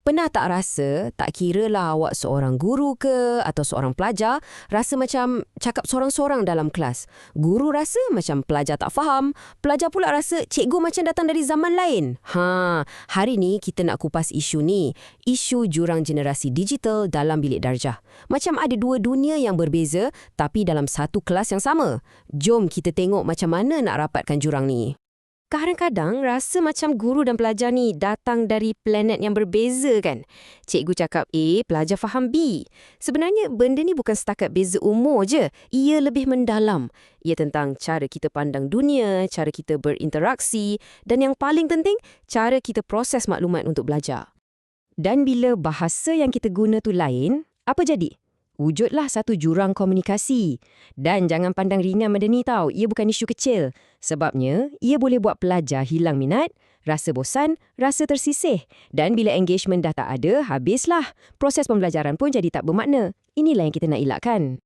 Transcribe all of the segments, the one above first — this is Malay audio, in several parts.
Pernah tak rasa, tak kiralah awak seorang guru ke atau seorang pelajar, rasa macam cakap sorang-sorang dalam kelas. Guru rasa macam pelajar tak faham, pelajar pula rasa cikgu macam datang dari zaman lain. Hari ni kita nak kupas isu ni, isu jurang generasi digital dalam bilik darjah. Macam ada dua dunia yang berbeza tapi dalam satu kelas yang sama. Jom kita tengok macam mana nak rapatkan jurang ni. Kadang-kadang rasa macam guru dan pelajar ni datang dari planet yang berbeza kan. Cikgu cakap A, pelajar faham B. Sebenarnya benda ni bukan setakat beza umur je. Ia lebih mendalam. Ia tentang cara kita pandang dunia, cara kita berinteraksi dan yang paling penting, cara kita proses maklumat untuk belajar. Dan bila bahasa yang kita guna tu lain, apa jadi? Wujudlah satu jurang komunikasi. Dan jangan pandang ringan benda ni tau, ia bukan isu kecil. Sebabnya, ia boleh buat pelajar hilang minat, rasa bosan, rasa tersisih. Dan bila engagement dah tak ada, habislah. Proses pembelajaran pun jadi tak bermakna. Inilah yang kita nak elakkan.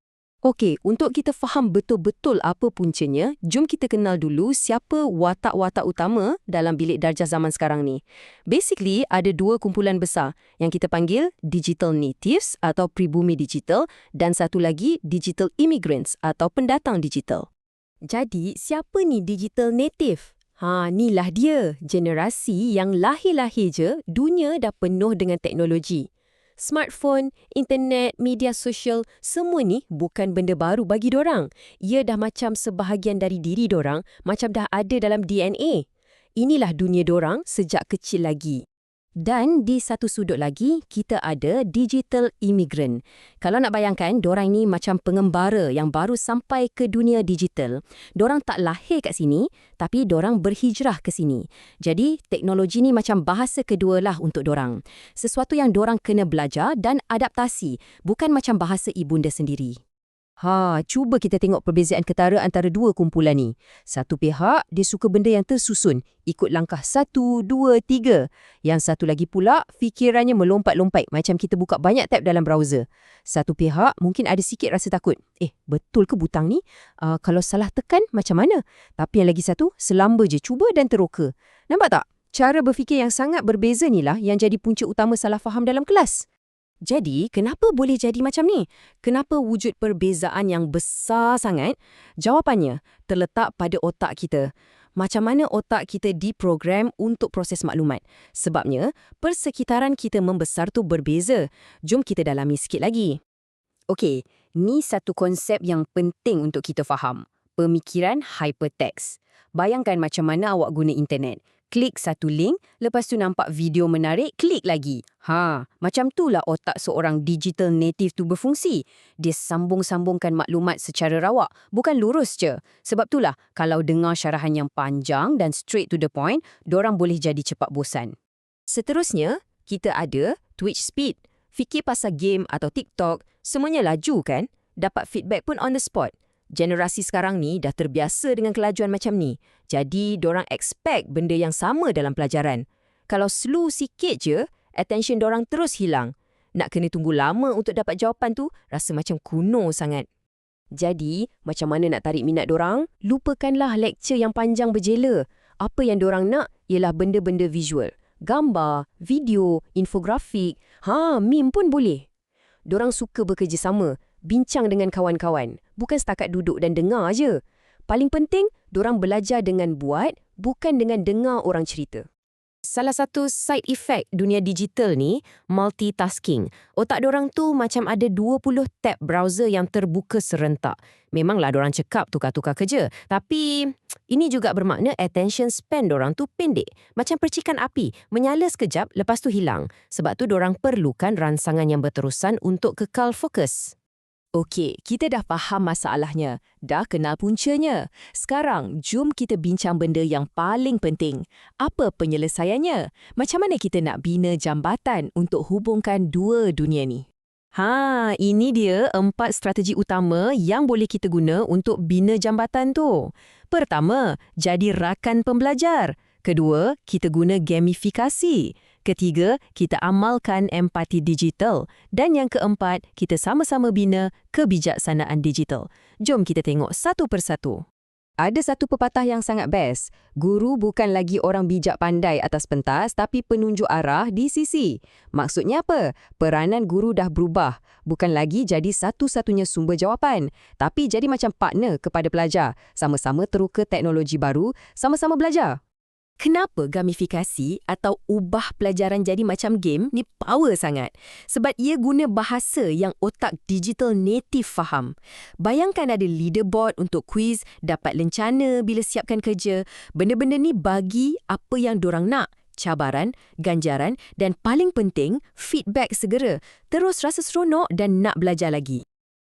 Okey, untuk kita faham betul-betul apa puncanya, jom kita kenal dulu siapa watak-watak utama dalam bilik darjah zaman sekarang ni. Basically, ada dua kumpulan besar yang kita panggil digital natives atau pribumi digital dan satu lagi digital immigrants atau pendatang digital. Jadi, siapa ni digital native? Inilah dia, generasi yang lahir-lahir je, dunia dah penuh dengan teknologi. Smartphone, internet, media sosial, semua ni bukan benda baru bagi dorang. Ia dah macam sebahagian dari diri dorang, macam dah ada dalam DNA. Inilah dunia dorang sejak kecil lagi. Dan di satu sudut lagi, kita ada digital immigrant. Kalau nak bayangkan, dorang ni macam pengembara yang baru sampai ke dunia digital. Dorang tak lahir kat sini, tapi dorang berhijrah ke sini. Jadi, teknologi ni macam bahasa kedua lah untuk dorang. Sesuatu yang dorang kena belajar dan adaptasi, bukan macam bahasa ibunda sendiri. Cuba kita tengok perbezaan ketara antara dua kumpulan ni. Satu pihak, dia suka benda yang tersusun, ikut langkah 1, 2, 3. Yang satu lagi pula, fikirannya melompat-lompat macam kita buka banyak tab dalam browser. Satu pihak, mungkin ada sikit rasa takut. Betul ke butang ni? Kalau salah tekan, macam mana? Tapi yang lagi satu, selamba je, cuba dan teroka. Nampak tak? Cara berfikir yang sangat berbeza ni lah yang jadi punca utama salah faham dalam kelas. Jadi, kenapa boleh jadi macam ni? Kenapa wujud perbezaan yang besar sangat? Jawapannya terletak pada otak kita. Macam mana otak kita diprogram untuk proses maklumat? Sebabnya, persekitaran kita membesar tu berbeza. Jom kita dalami sikit lagi. Okey, ni satu konsep yang penting untuk kita faham. Pemikiran hypertext. Bayangkan macam mana awak guna internet. Klik satu link, lepas tu nampak video menarik, klik lagi. Macam itulah otak seorang digital native tu berfungsi. Dia sambung-sambungkan maklumat secara rawak, bukan lurus je. Sebab itulah, kalau dengar syarahan yang panjang dan straight to the point, dorang boleh jadi cepat bosan. Seterusnya, kita ada Twitch speed. Fikir pasal game atau TikTok, semuanya laju kan? Dapat feedback pun on the spot. Generasi sekarang ni dah terbiasa dengan kelajuan macam ni. Jadi, dorang expect benda yang sama dalam pelajaran. Kalau slow sikit je, attention dorang terus hilang. Nak kena tunggu lama untuk dapat jawapan tu, rasa macam kuno sangat. Jadi, macam mana nak tarik minat dorang? Lupakanlah lecture yang panjang berjela. Apa yang dorang nak ialah benda-benda visual. Gambar, video, infografik, meme pun boleh. Dorang suka bekerjasama, bincang dengan kawan-kawan, bukan setakat duduk dan dengar je. Paling penting, dorang belajar dengan buat, bukan dengan dengar orang cerita. Salah satu side effect dunia digital ni, multitasking. Otak dorang tu macam ada 20 tab browser yang terbuka serentak. Memanglah dorang cekap tukar-tukar kerja, tapi ini juga bermakna attention span dorang tu pendek. Macam percikan api, menyala sekejap lepas tu hilang. Sebab tu dorang perlukan rangsangan yang berterusan untuk kekal fokus. Okey, kita dah faham masalahnya, dah kenal puncanya. Sekarang, jom kita bincang benda yang paling penting. Apa penyelesaiannya? Macam mana kita nak bina jambatan untuk hubungkan dua dunia ni? Ini dia 4 strategi utama yang boleh kita guna untuk bina jambatan tu. Pertama, jadi rakan pembelajar. Kedua, kita guna gamifikasi. Ketiga, kita amalkan empati digital. Dan yang keempat, kita sama-sama bina kebijaksanaan digital. Jom kita tengok satu persatu. Ada satu pepatah yang sangat best. Guru bukan lagi orang bijak pandai atas pentas tapi penunjuk arah di sisi. Maksudnya apa? Peranan guru dah berubah. Bukan lagi jadi satu-satunya sumber jawapan, tapi jadi macam partner kepada pelajar. Sama-sama teruka teknologi baru, sama-sama belajar. Kenapa gamifikasi atau ubah pelajaran jadi macam game ni power sangat? Sebab ia guna bahasa yang otak digital native faham. Bayangkan ada leaderboard untuk kuis, dapat lencana bila siapkan kerja. Benda-benda ni bagi apa yang dorang nak. Cabaran, ganjaran dan paling penting, feedback segera. Terus rasa seronok dan nak belajar lagi.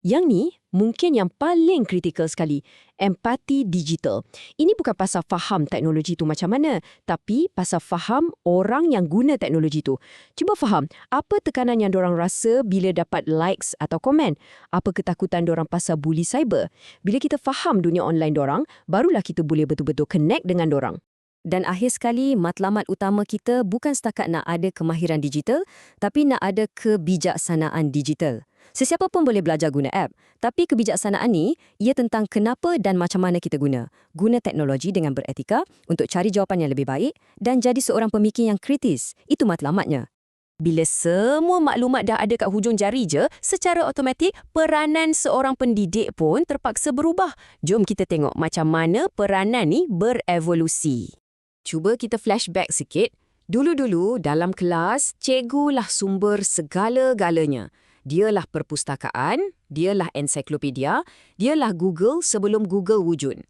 Yang ni mungkin yang paling kritikal sekali, empati digital. Ini bukan pasal faham teknologi tu macam mana, tapi pasal faham orang yang guna teknologi tu. Cuba faham, apa tekanan yang dorang rasa bila dapat likes atau komen? Apa ketakutan dorang pasal bully cyber? Bila kita faham dunia online dorang, barulah kita boleh betul-betul connect dengan dorang. Dan akhir sekali, matlamat utama kita bukan setakat nak ada kemahiran digital, tapi nak ada kebijaksanaan digital. Sesiapa pun boleh belajar guna app, tapi kebijaksanaan ni, ia tentang kenapa dan macam mana kita guna. Guna teknologi dengan beretika untuk cari jawapan yang lebih baik dan jadi seorang pemikir yang kritis. Itu matlamatnya. Bila semua maklumat dah ada kat hujung jari je, secara automatik peranan seorang pendidik pun terpaksa berubah. Jom kita tengok macam mana peranan ni berevolusi. Cuba kita flashback sikit. Dulu-dulu dalam kelas, cikgu lah sumber segala-galanya. Dialah perpustakaan, dialah ensiklopedia, dialah Google sebelum Google wujud.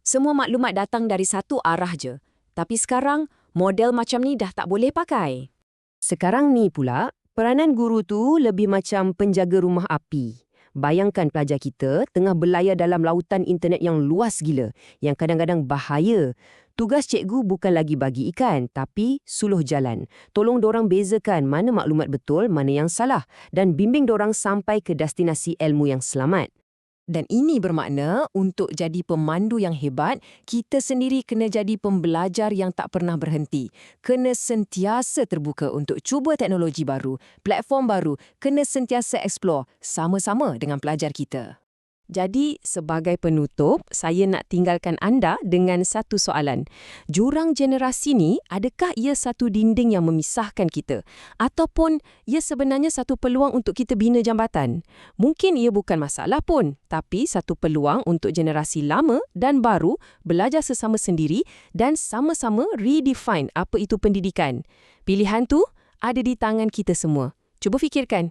Semua maklumat datang dari satu arah je. Tapi sekarang, model macam ni dah tak boleh pakai. Sekarang ni pula, peranan guru tu lebih macam penjaga rumah api. Bayangkan pelajar kita tengah berlayar dalam lautan internet yang luas gila, yang kadang-kadang bahaya. Tugas cikgu bukan lagi bagi ikan, tapi suluh jalan. Tolong dorang bezakan mana maklumat betul, mana yang salah, dan bimbing dorang sampai ke destinasi ilmu yang selamat. Dan ini bermakna untuk jadi pemandu yang hebat, kita sendiri kena jadi pembelajar yang tak pernah berhenti. Kena sentiasa terbuka untuk cuba teknologi baru, platform baru, kena sentiasa explore sama-sama dengan pelajar kita. Jadi, sebagai penutup, saya nak tinggalkan anda dengan satu soalan. Jurang generasi ni, adakah ia satu dinding yang memisahkan kita? Ataupun ia sebenarnya satu peluang untuk kita bina jambatan? Mungkin ia bukan masalah pun, tapi satu peluang untuk generasi lama dan baru belajar sesama sendiri dan sama-sama redefine apa itu pendidikan. Pilihan tu ada di tangan kita semua. Cuba fikirkan.